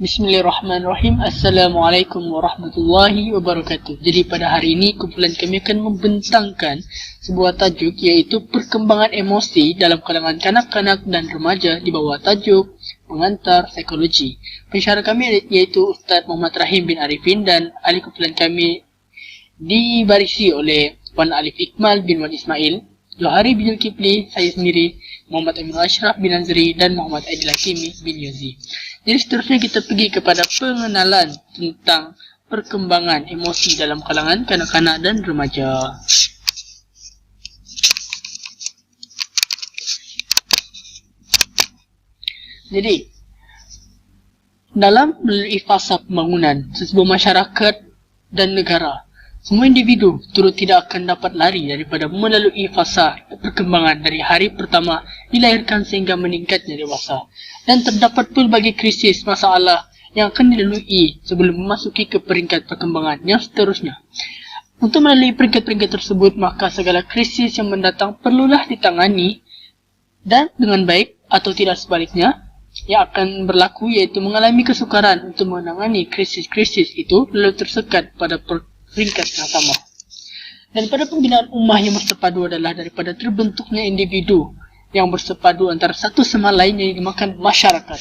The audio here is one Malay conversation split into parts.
Bismillahirrahmanirrahim. Assalamualaikum warahmatullahi wabarakatuh. Jadi pada hari ini kumpulan kami akan membentangkan sebuah tajuk, iaitu perkembangan emosi dalam kalangan kanak-kanak dan remaja di bawah tajuk pengantar psikologi. Pensyarah kami iaitu Ustaz Muhammad Rahim bin Arifin, dan ahli kumpulan kami dibarisi oleh Puan Alif Iqmal bin Wan Ismail, Johari bin Zulkifli, saya sendiri Muhammad Amin Ashraf bin Azri, dan Muhammad Aidil Hakimi bin Yuzi. Jadi seterusnya kita pergi kepada pengenalan tentang perkembangan emosi dalam kalangan kanak-kanak dan remaja. Jadi, dalam melalui fasa pembangunan sebuah masyarakat dan negara, semua individu turut tidak akan dapat lari daripada melalui fasa perkembangan dari hari pertama dilahirkan sehingga meningkatnya dewasa. Dan terdapat pelbagai krisis masalah yang akan dilalui sebelum memasuki ke peringkat perkembangan yang seterusnya. Untuk melalui peringkat-peringkat tersebut, maka segala krisis yang mendatang perlulah ditangani dan dengan baik, atau tidak sebaliknya yang akan berlaku iaitu mengalami kesukaran untuk menangani krisis-krisis itu lalu tersekat pada peringkat yang sama. Dan pada pembinaan ummah yang bersepadu adalah daripada terbentuknya individu yang bersepadu antara satu sama lain yang dinamakan masyarakat.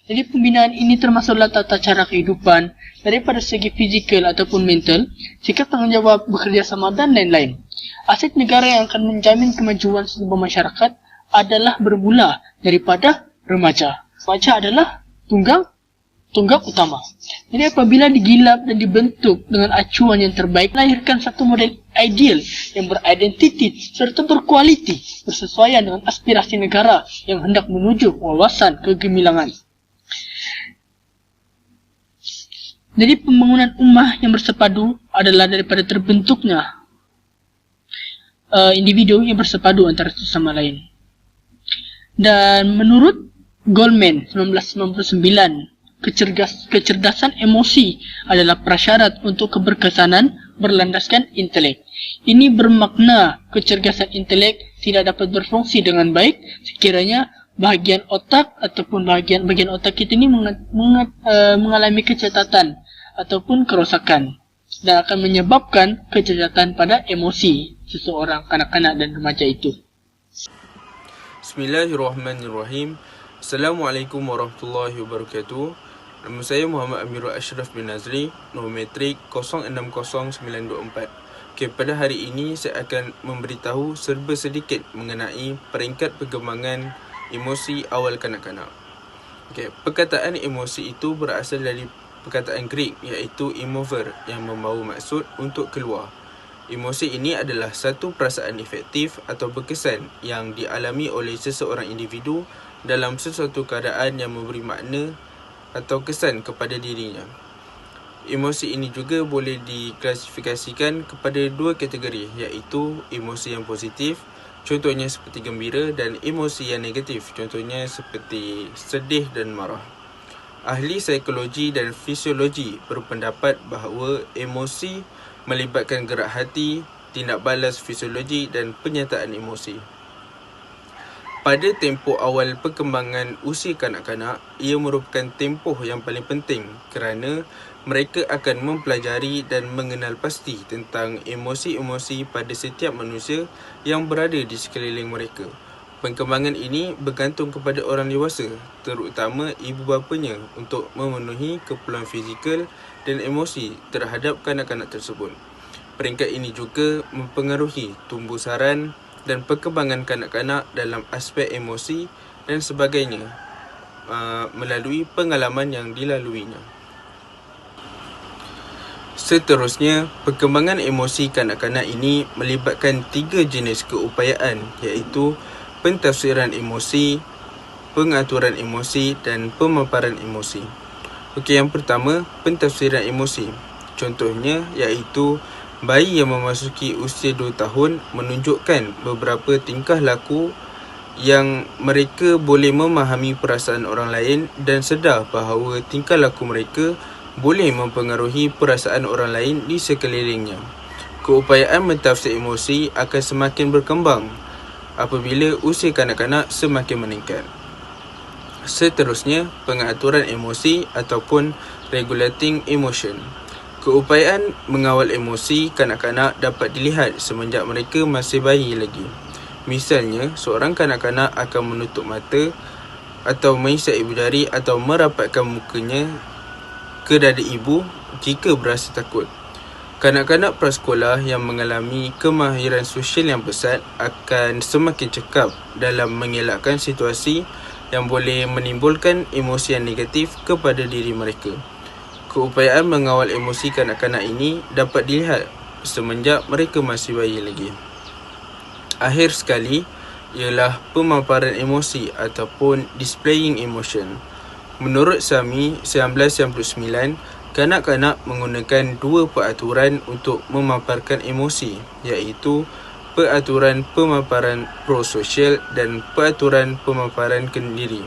Jadi pembinaan ini termasuklah tata cara kehidupan daripada segi fizikal ataupun mental, sikap tanggungjawab, bekerjasama dan lain-lain. Aset negara yang akan menjamin kemajuan sebuah masyarakat adalah bermula daripada remaja. Remaja adalah tunggak utama. Jadi apabila digilap dan dibentuk dengan acuan yang terbaik, melahirkan satu model ideal yang beridentiti serta berkualiti, bersesuaian dengan aspirasi negara yang hendak menuju wawasan kegemilangan. Jadi pembangunan ummah yang bersepadu adalah daripada terbentuknya individu yang bersepadu antara satu sama lain. Dan menurut Goldman 1999, kecerdasan emosi adalah prasyarat untuk keberkesanan berlandaskan intelek. Ini bermakna kecerdasan intelek tidak dapat berfungsi dengan baik sekiranya bahagian otak ataupun bahagian otak kita ini mengalami kecacatan ataupun kerosakan, dan akan menyebabkan kecacatan pada emosi seseorang kanak-kanak dan remaja itu. Bismillahirrahmanirrahim. Assalamualaikum warahmatullahi wabarakatuh. Nama saya Muhammad Amirul Ashraf bin Azri, nombor metrik 060924. Pada hari ini saya akan memberitahu serba sedikit mengenai peringkat perkembangan emosi awal kanak-kanak. Perkataan emosi itu berasal dari perkataan Greek iaitu emover yang membawa maksud untuk keluar. Emosi ini adalah satu perasaan efektif atau berkesan yang dialami oleh seseorang individu dalam sesuatu keadaan yang memberi makna atau kesan kepada dirinya. Emosi ini juga boleh diklasifikasikan kepada dua kategori, iaitu emosi yang positif, contohnya seperti gembira, dan emosi yang negatif, contohnya seperti sedih dan marah. Ahli psikologi dan fisiologi berpendapat bahawa emosi melibatkan gerak hati, tindak balas fisiologi dan penyataan emosi. Pada tempoh awal perkembangan usia kanak-kanak, ia merupakan tempoh yang paling penting kerana mereka akan mempelajari dan mengenal pasti tentang emosi-emosi pada setiap manusia yang berada di sekeliling mereka. Perkembangan ini bergantung kepada orang dewasa, terutama ibu bapanya, untuk memenuhi keperluan fizikal dan emosi terhadap kanak-kanak tersebut. Peringkat ini juga mempengaruhi tumbuh saran dan perkembangan kanak-kanak dalam aspek emosi dan sebagainya melalui pengalaman yang dilaluinya. Seterusnya, perkembangan emosi kanak-kanak ini melibatkan 3 jenis keupayaan, iaitu pentafsiran emosi, pengaturan emosi dan pemaparan emosi. Yang pertama, pentafsiran emosi. Contohnya iaitu bayi yang memasuki usia 2 tahun menunjukkan beberapa tingkah laku yang mereka boleh memahami perasaan orang lain dan sedar bahawa tingkah laku mereka boleh mempengaruhi perasaan orang lain di sekelilingnya. Keupayaan mentafsir emosi akan semakin berkembang apabila usia kanak-kanak semakin meningkat. Seterusnya, pengaturan emosi ataupun regulating emotion. Keupayaan mengawal emosi kanak-kanak dapat dilihat semenjak mereka masih bayi lagi. Misalnya, seorang kanak-kanak akan menutup mata atau mengisap ibu jari atau merapatkan mukanya ke dada ibu jika berasa takut. Kanak-kanak prasekolah yang mengalami kemahiran sosial yang pesat akan semakin cekap dalam mengelakkan situasi yang boleh menimbulkan emosi yang negatif kepada diri mereka. Keupayaan mengawal emosi kanak-kanak ini dapat dilihat semenjak mereka masih bayi lagi. Akhir sekali ialah pemaparan emosi ataupun displaying emotion. Menurut SAMI 1999, kanak-kanak menggunakan dua peraturan untuk memaparkan emosi, iaitu peraturan pemaparan prososial dan peraturan pemaparan kendiri.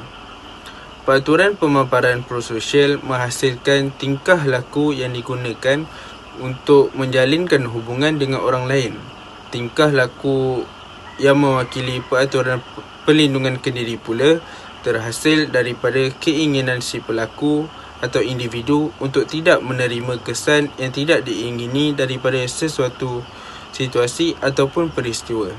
Peraturan pemaparan prososial menghasilkan tingkah laku yang digunakan untuk menjalinkan hubungan dengan orang lain. Tingkah laku yang mewakili peraturan perlindungan kendiri pula terhasil daripada keinginan si pelaku atau individu untuk tidak menerima kesan yang tidak diingini daripada sesuatu situasi ataupun peristiwa.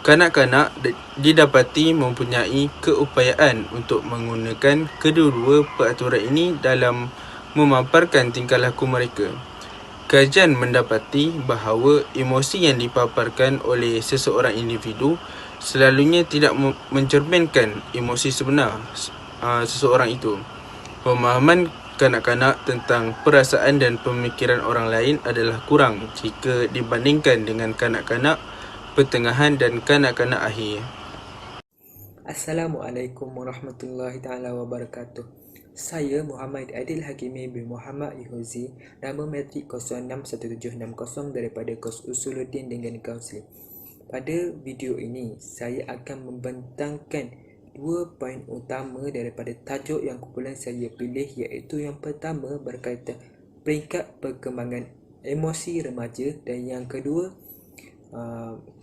Kanak-kanak didapati mempunyai keupayaan untuk menggunakan kedua-dua peraturan ini dalam memaparkan tingkah laku mereka. Kajian mendapati bahawa emosi yang dipaparkan oleh seseorang individu selalunya tidak mencerminkan emosi sebenar seseorang itu. Pemahaman kanak-kanak tentang perasaan dan pemikiran orang lain adalah kurang jika dibandingkan dengan kanak-kanak pertengahan dan kanak-kanak akhir. Assalamualaikum warahmatullahi taala wabarakatuh. Saya Muhammad Adil Hakimi bin Muhammad Ihuzi, nama matrik 061760 daripada kos Usuluddin dengan Kaunseling. Pada video ini, saya akan membentangkan 2 poin utama daripada tajuk yang kumpulan saya pilih, iaitu yang pertama berkaitan peringkat perkembangan emosi remaja dan yang kedua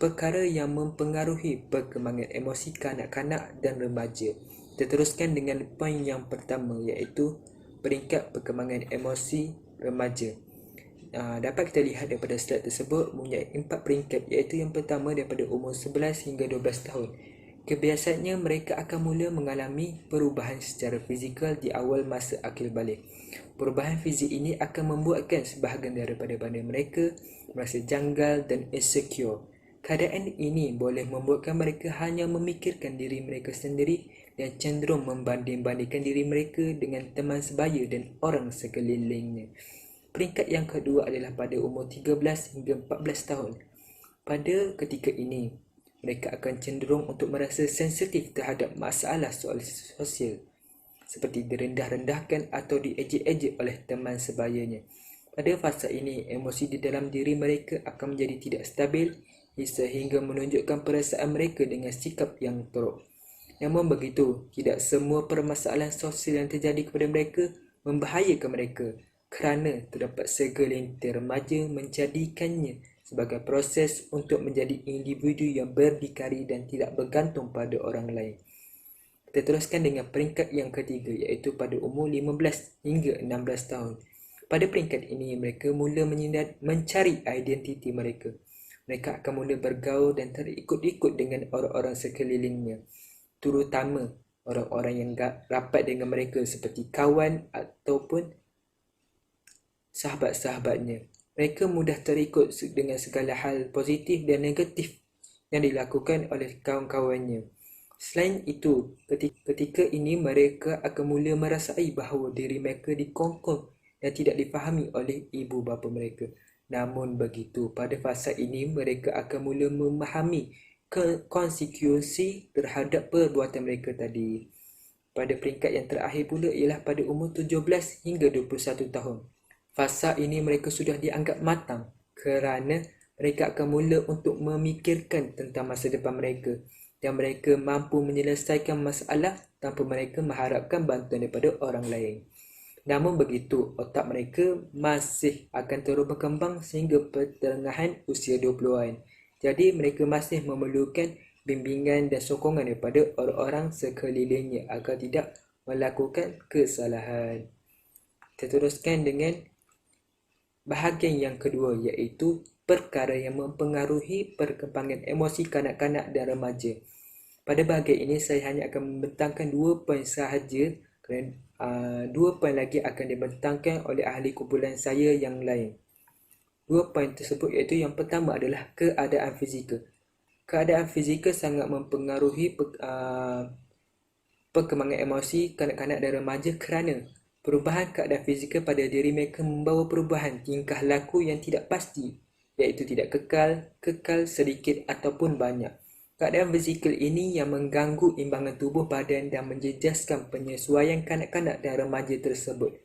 perkara yang mempengaruhi perkembangan emosi kanak-kanak dan remaja. Kita teruskan dengan poin yang pertama, iaitu peringkat perkembangan emosi remaja. Dapat kita lihat daripada slide tersebut mempunyai 4 peringkat, iaitu yang pertama daripada umur 11 hingga 12 tahun. Kebiasaannya mereka akan mula mengalami perubahan secara fizikal di awal masa akil balik. Perubahan fizik ini akan membuatkan sebahagian daripada badan mereka merasa janggal dan insecure. Keadaan ini boleh membuatkan mereka hanya memikirkan diri mereka sendiri dan cenderung membanding-bandingkan diri mereka dengan teman sebaya dan orang sekelilingnya. Peringkat yang kedua adalah pada umur 13 hingga 14 tahun. Pada ketika ini, mereka akan cenderung untuk merasa sensitif terhadap masalah soal sosial, seperti direndah-rendahkan atau diejek-ejek oleh teman sebayanya. Pada fasa ini, emosi di dalam diri mereka akan menjadi tidak stabil sehingga menunjukkan perasaan mereka dengan sikap yang teruk. Namun begitu, tidak semua permasalahan sosial yang terjadi kepada mereka membahayakan mereka kerana terdapat segelintir remaja menjadikannya sebagai proses untuk menjadi individu yang berdikari dan tidak bergantung pada orang lain. Kita teruskan dengan peringkat yang ketiga, iaitu pada umur 15 hingga 16 tahun. Pada peringkat ini, mereka mula mencari identiti mereka. Mereka akan mula bergaul dan terikut-ikut dengan orang-orang sekelilingnya, terutama orang-orang yang rapat dengan mereka seperti kawan ataupun sahabat-sahabatnya. Mereka mudah terikut dengan segala hal positif dan negatif yang dilakukan oleh kawan-kawannya. Selain itu, ketika ini mereka akan mula merasai bahawa diri mereka dikongkong dan tidak difahami oleh ibu bapa mereka. Namun begitu, pada fasa ini mereka akan mula memahami konsekuensi terhadap perbuatan mereka tadi. Pada peringkat yang terakhir pula ialah pada umur 17 hingga 21 tahun. Fasa ini mereka sudah dianggap matang kerana mereka akan mula untuk memikirkan tentang masa depan mereka dan mereka mampu menyelesaikan masalah tanpa mereka mengharapkan bantuan daripada orang lain. Namun begitu, otak mereka masih akan terus berkembang sehingga pertengahan usia 20-an. Jadi mereka masih memerlukan bimbingan dan sokongan daripada orang-orang sekelilingnya agar tidak melakukan kesalahan. Teruskan dengan bahagian yang kedua, iaitu perkara yang mempengaruhi perkembangan emosi kanak-kanak dan remaja. Pada bahagian ini saya hanya akan membentangkan 2 poin sahaja kerana 2 poin lagi akan dibentangkan oleh ahli kumpulan saya yang lain. 2 poin tersebut iaitu yang pertama adalah keadaan fizikal. Keadaan fizikal sangat mempengaruhi perkembangan emosi kanak-kanak dan remaja kerana perubahan keadaan fizikal pada diri mereka membawa perubahan tingkah laku yang tidak pasti, iaitu tidak kekal sedikit ataupun banyak. Keadaan fizikal ini yang mengganggu imbangan tubuh badan dan menjejaskan penyesuaian kanak-kanak dan remaja tersebut.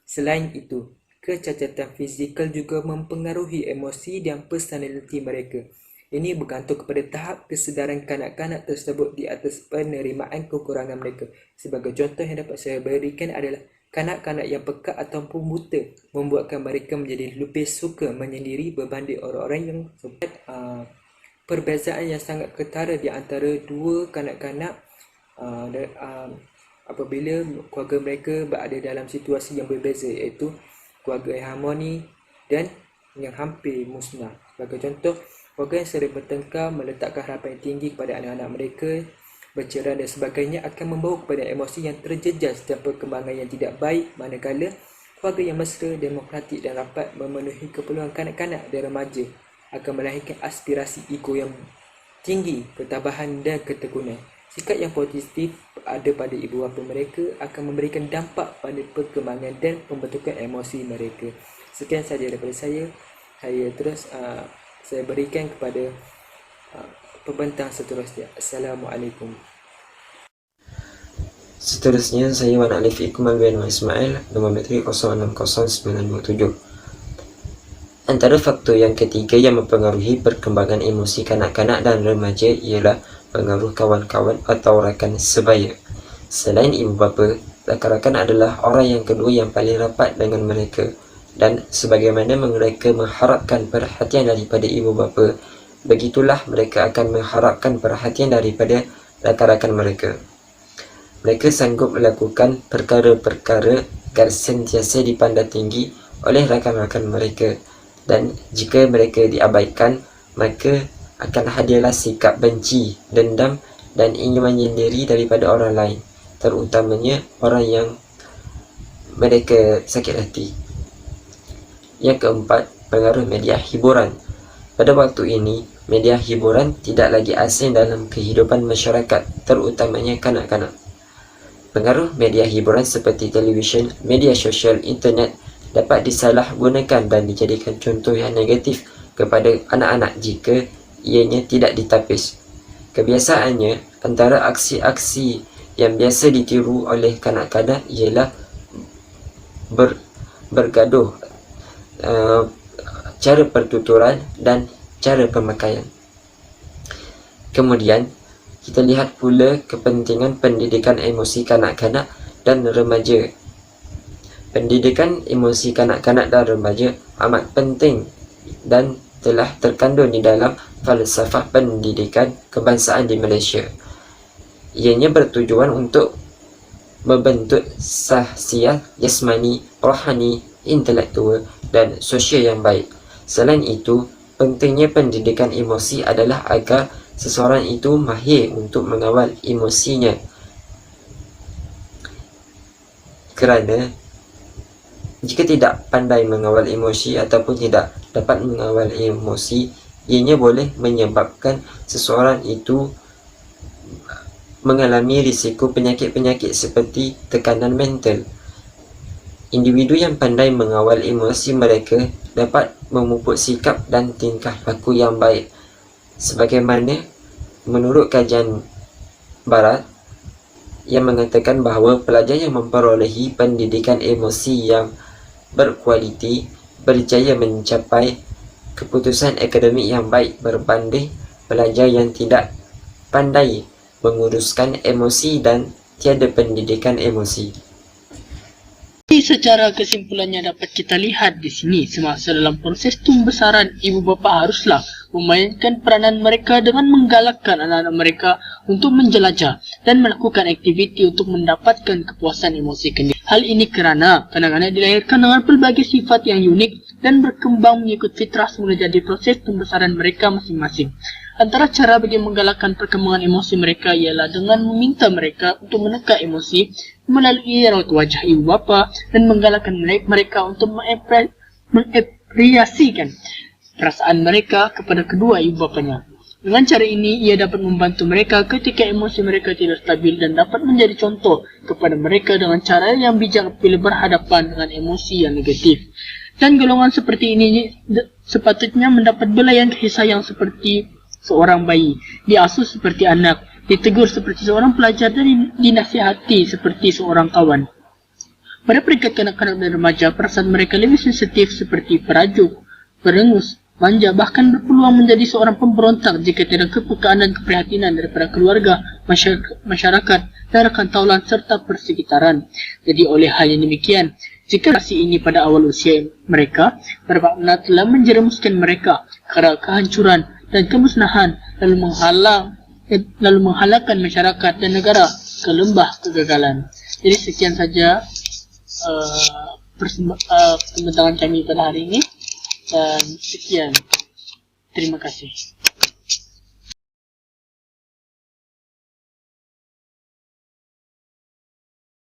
Selain itu, kecacatan fizikal juga mempengaruhi emosi dan personaliti mereka. Ini bergantung kepada tahap kesedaran kanak-kanak tersebut di atas penerimaan kekurangan mereka. Sebagai contoh yang dapat saya berikan adalah kanak-kanak yang peka ataupun buta membuatkan mereka menjadi lebih suka menyendiri berbanding orang-orang yang perbezaan yang sangat ketara di antara dua kanak-kanak apabila keluarga mereka berada dalam situasi yang berbeza, iaitu keluarga yang harmoni dan yang hampir musnah. Sebagai contoh, keluarga yang sering bertengkar meletakkan harapan yang tinggi kepada anak-anak mereka, bercerai dan sebagainya akan membawa kepada emosi yang terjejas dan perkembangan yang tidak baik, manakala keluarga yang mesra, demokratik dan rapat memenuhi keperluan kanak-kanak dan remaja akan melahirkan aspirasi ego yang tinggi, ketabahan dan ketekunan. Sikap yang positif ada pada ibu bapa mereka akan memberikan dampak pada perkembangan dan pembentukan emosi mereka. Sekian sahaja daripada saya. Saya berikan kepada pembentang seterusnya. Assalamualaikum. Seterusnya, saya Wan Alif Ikmal bin Ismail, nombor metrik 060927. Antara faktor yang ketiga yang mempengaruhi perkembangan emosi kanak-kanak dan remaja ialah pengaruh kawan-kawan atau rakan sebaya. Selain ibu bapa, rakan-rakan adalah orang yang kedua yang paling rapat dengan mereka, dan sebagaimana mereka mengharapkan perhatian daripada ibu bapa, begitulah mereka akan mengharapkan perhatian daripada rakan-rakan mereka. Mereka sanggup melakukan perkara-perkara agar sentiasa dipandang tinggi oleh rakan-rakan mereka, dan jika mereka diabaikan, maka akan hadirlah sikap benci, dendam dan ingin menyendiri daripada orang lain, terutamanya orang yang mereka sakit hati. Yang keempat, pengaruh media hiburan. Pada waktu ini, media hiburan tidak lagi asing dalam kehidupan masyarakat, terutamanya kanak-kanak. Pengaruh media hiburan seperti televisyen, media sosial, internet dapat disalahgunakan dan dijadikan contoh yang negatif kepada anak-anak jika ianya tidak ditapis. Kebiasaannya, antara aksi-aksi yang biasa ditiru oleh kanak-kanak ialah bergaduh, cara pertuturan dan cara pemakaian. Kemudian, kita lihat pula kepentingan pendidikan emosi kanak-kanak dan remaja. Pendidikan emosi kanak-kanak dan remaja amat penting dan telah terkandung di dalam falsafah pendidikan kebangsaan di Malaysia. Ianya bertujuan untuk membentuk sahsiah jasmani, rohani, intelektual dan sosial yang baik. Selain itu, pentingnya pendidikan emosi adalah agar seseorang itu mahir untuk mengawal emosinya, kerana jika tidak pandai mengawal emosi ataupun tidak dapat mengawal emosi, ianya boleh menyebabkan seseorang itu mengalami risiko penyakit-penyakit seperti tekanan mental. Individu yang pandai mengawal emosi mereka dapat memupuk sikap dan tingkah laku yang baik. Sebagaimana menurut kajian Barat yang mengatakan bahawa pelajar yang memperolehi pendidikan emosi yang berkualiti berjaya mencapai keputusan akademik yang baik berbanding pelajar yang tidak pandai menguruskan emosi dan tiada pendidikan emosi. secara kesimpulannya dapat kita lihat di sini, semasa dalam proses pembesaran, ibu bapa haruslah memainkan peranan mereka dengan menggalakkan anak-anak mereka untuk menjelajah dan melakukan aktiviti untuk mendapatkan kepuasan emosi kendiri. Hal ini kerana anak-anak dilahirkan dengan pelbagai sifat yang unik dan berkembang mengikut fitrah semula jadi proses pembesaran mereka masing-masing. Antara cara bagi menggalakkan perkembangan emosi mereka ialah dengan meminta mereka untuk meneka emosi melalui raut wajah ibu bapa dan menggalakkan mereka untuk mengapresiasikan perasaan mereka kepada kedua ibu bapanya. Dengan cara ini, ia dapat membantu mereka ketika emosi mereka tidak stabil dan dapat menjadi contoh kepada mereka dengan cara yang bijak bila berhadapan dengan emosi yang negatif. Dan golongan seperti ini sepatutnya mendapat belayan kasih sayang seperti seorang bayi, diasuh seperti anak, ditegur seperti seorang pelajar dan dinasihati seperti seorang kawan. Pada peringkat kanak-kanak dan remaja, perasaan mereka lebih sensitif seperti perajuk, perengus, manja, bahkan berpeluang menjadi seorang pemberontak jika tidak kepekaan dan keprihatinan daripada keluarga, masyarakat, dan rakan taulan serta persekitaran. Jadi oleh hal yang demikian, jika kasih ini pada awal usia mereka, bermakna telah menjerumuskan mereka ke arah kehancuran dan kemusnahan, lalu menghalangkan masyarakat dan negara ke lembah kegagalan. Jadi sekian saja pembentangan kami pada hari ini, dan sekian, terima kasih.